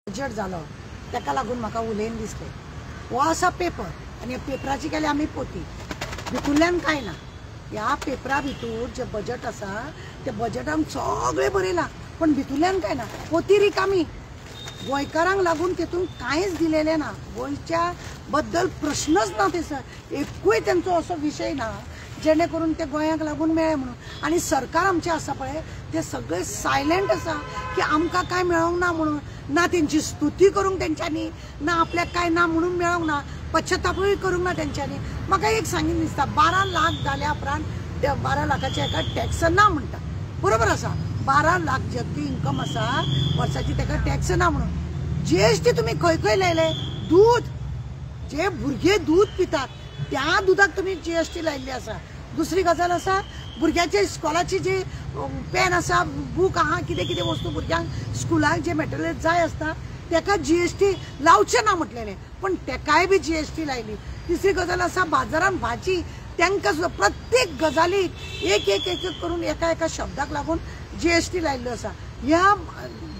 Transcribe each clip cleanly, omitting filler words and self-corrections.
budget जालो ताका लागून म्हाका उलयन दिसलें हो आसा पेपर आनी पेपराची केली आमी पोती भितूरल्यान कांय ना ह्या पेपरा भितर जे बजेट आसा ते बजेटान सगळें बरयलां पण भितूरल्यान कांय ना पोती रिकामी गोंयकारांक लागून तेतून कांयच दिलेलें ना गोंयच्या बद्दल प्रश्नच ना थंयसर एकूय तेंचो असो विशय ना जेणे करून ते गोंयाक लागून मेळ्ळे म्हणून आनी सरकार आमचें आसा पळय ते सगळे सायलेंट आसा की आमकां कांय मेळोंक ना म्हणून ना तेंची स्तुती करूंक तेंच्यांनी ना आपल्याक कांय ना म्हणून मेळोंक ना पश्चातापूय करूंक ना तेंच्यांनी म्हाका एक सांगीन दिसता 12 लाख जाल्या उपरांत त्या 12 लाखाचे एका टॅक्स ना म्हणटा बरोबर आसा 12 लाख जगती इन्कम आसा वर्साची तेका टॅक्स ना म्हणून जीएसटी तुमी खंय खंय लायले दूध जे भुरगे दूध पितात त्या दुधाक तुम्ही जीएसटी लायिल्ली आसा दुसरी गजाल आसा भुरग्याचे स्कॉलाची जी पेन आसा बूक आहा कितें कितें वस्तू भुरग्यांक स्कुलाक जे मटेरियल जाय आसता तेका जीएसटी लावचें ना म्हटलेलें पण तेकाय बी जीएसटी लायली तिसरी गजाल आसा बाजारान भाजी तांकां सुद्दां प्रत्येक गजालीक एक एक एक करून एका एका शब्दाक लागून जीएसटी लायिल्लो आसा ह्या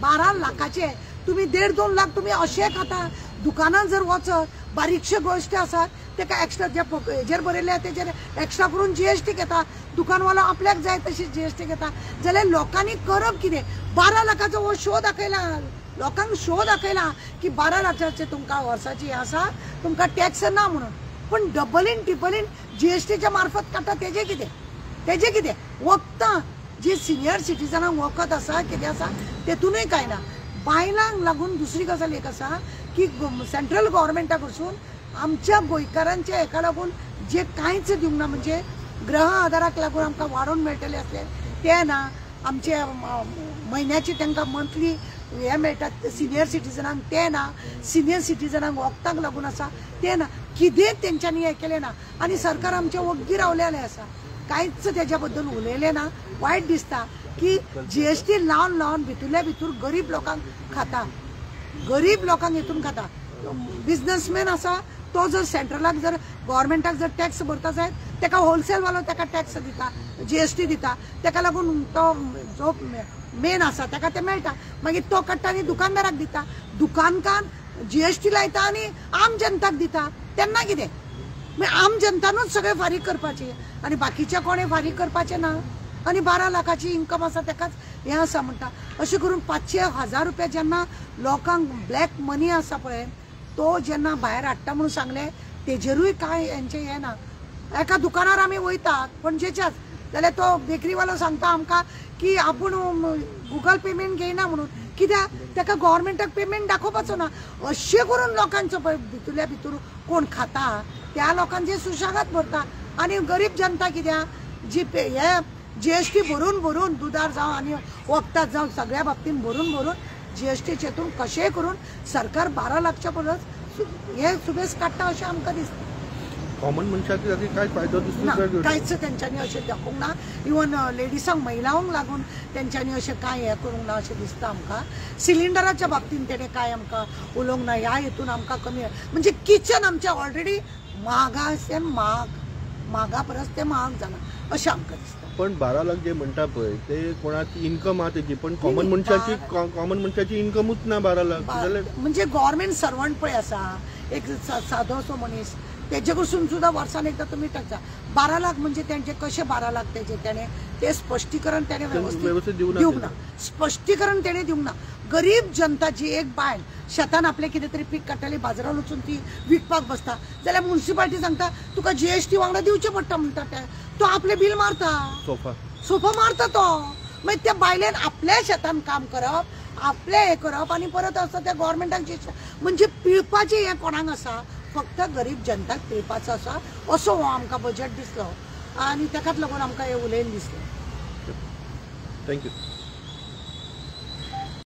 12 लाखाचे तुम्ही 1.5-2 लाख तुम्ही अशें खाता दुकानात जर वचत बारीकशे गोष्टी आसात तेका एक्स्ट्रा जे हेजेर बरयल्या तेजेर एक्स्ट्रा करून जीएसटी घेता दुकानवालो आपल्याक जाय तशी जीएसटी घेता जाल्यार लोकांनी करप कितें 12 लाखाचो हो शो दाखयला लोकांक शो दाखयला की 12 लाखाचे तुमकां वर्साची आसा तुमकां टॅक्स ना म्हणून पण डबलीन ट्रिपलीन जीएसटीच्या मार्फत काडटा तेजे कितें वखदां जी सिनियर सिटीजनांक वखद आसा कितें आसा तेतूनय कांय ना बायलांक लागून दुसरी गजाल एक आसा की सेंट्रल गव्हर्मेंटा कडसून आमच्या गोंयकारांच्या हेका लागून जे कांयच दिवंक ना म्हणजे ग्रह आधाराक लागून आमकां वाडोवन मेळटले आसले ते ना आमचे म्हयन्याची तांकां मंथली हे मेळटात सिनियर सिटीजनांक ते ना सिनियर सिटीजनांक वखदांक लागून आसा ते ना कितेंच तेंच्यांनी हें केलें ना आनी सरकार आमचे वग्गी रावलेले आसा कांयच तेज्या बद्दल उलयलें ना वायट दिसता की जीएसटी लावन लावन भितूरल्या भितूर गरीब लोकांक खाता गरीब लोकांक हितून खाता बिजनेसमॅन आसा तो जर सेंट्रलाक जर गव्हर्मेंटाक जर टॅक्स भरता जायत तेका होलसेल वालो तेका टॅक्स दिता जीएसटी दिता तेका लागून तो जो मेन आसा तेका ते मेळटा मागीर तो काडटा आनी दुकानदाराक दिता दुकानकार जीएसटी लायता आनी आम जनताक दिता तेन्ना कितें मागीर आम जनतानूच सगळें फारीक करपाचें आनी बाकीचे कोणें फारीक करपाचें ना आनी 12 लाखाची इन्कम आसा तेकाच हें आसा म्हणटा अशें करून 500,000 रुपया जेन्ना लोकांक ब्लॅक मनी आसा पळय तो जेन्ना भायर हाडटा म्हणून सांगलें तेजेरूय कांय हेंचें हें ना एका दुकानार आमी वयतात पणजेच्याच जाल्यार तो बेकरीवालो सांगता आमकां की आपूण गुगल पेमेंट घेयना म्हणून कित्याक तेका गव्हर्मेंटाक पेमेंट दाखोवपाचो ना अशें करून लोकांचो पळय भितूरल्या भितूर कोण खाता त्या लोकांचे सुशागात भरता आनी गरीब जनता कित्याक जी हे जीएसटी भरून भरून दुधार जावं आनी वखदात जावं सगळ्या बाबतीन भरून भरून जीएसटीचेतून कशेंय करून सरकार 12 लाखच्या परस हे सुबेज काडटा अशें आमकां दिसता कॉमन मनशाक काय फायदो दिसता कांयच तेंच्यांनी अशें दाखोवंक ना इवन लेडीजांक महिलांक लागून तेंच्यांनी अशें कांय हें करूंक ना अशें दिसता आमकां सिलिंडराच्या बाबतीन तेणें कांय आमकां उलोवंक ना ह्या हितून आमकां कमी म्हणजे किचन आमचें ऑलरेडी महागाचें महागा परस तें महाग जालां अशें आमकां दिसता पण 12 लाख जे म्हणटा पळय ते कोणाची इन्कम आहा तेजी पण कॉमन मनशाची इन्कमूच ना 12 लाख म्हणजे गव्हर्मेंट सर्वंट पळय आसा एक सादोसो मनीस तेजे कडसून सुद्दां वर्सान एकदां तुमी टाकता 12 लाख म्हणजे तेंचे कशे 12 लाख तेजे तेणें ते स्पश्टीकरण तेणें वेवस्थीत दिवंक ना स्पश्टीकरण तेणें दिवंक ना गरीब जनता जी एक बायल शेतान आपलें कितें तरी पीक काडटाली बाजारांत वचून ती विकपाक बसता जाल्यार म्युनिसिपालिटी सांगता तुका जीएसटी वांगडा दिवचें पडटा म्हणटा ते तो आपले बिल मारता सोफा मारता तो मागीर त्या बायलेन आपल्या शेतान काम करप आपले हे करप आनी परत आसा त्या गव्हर्मेंटाक म्हणजे पिळपाचें हें कोणाक आसा फक्त गरीब जनताक पिळपाचो आसा असो हो आमकां बजेट दिसलो आनी ताकाच लागून आमकां हें उलयन दिसलें थँक्यू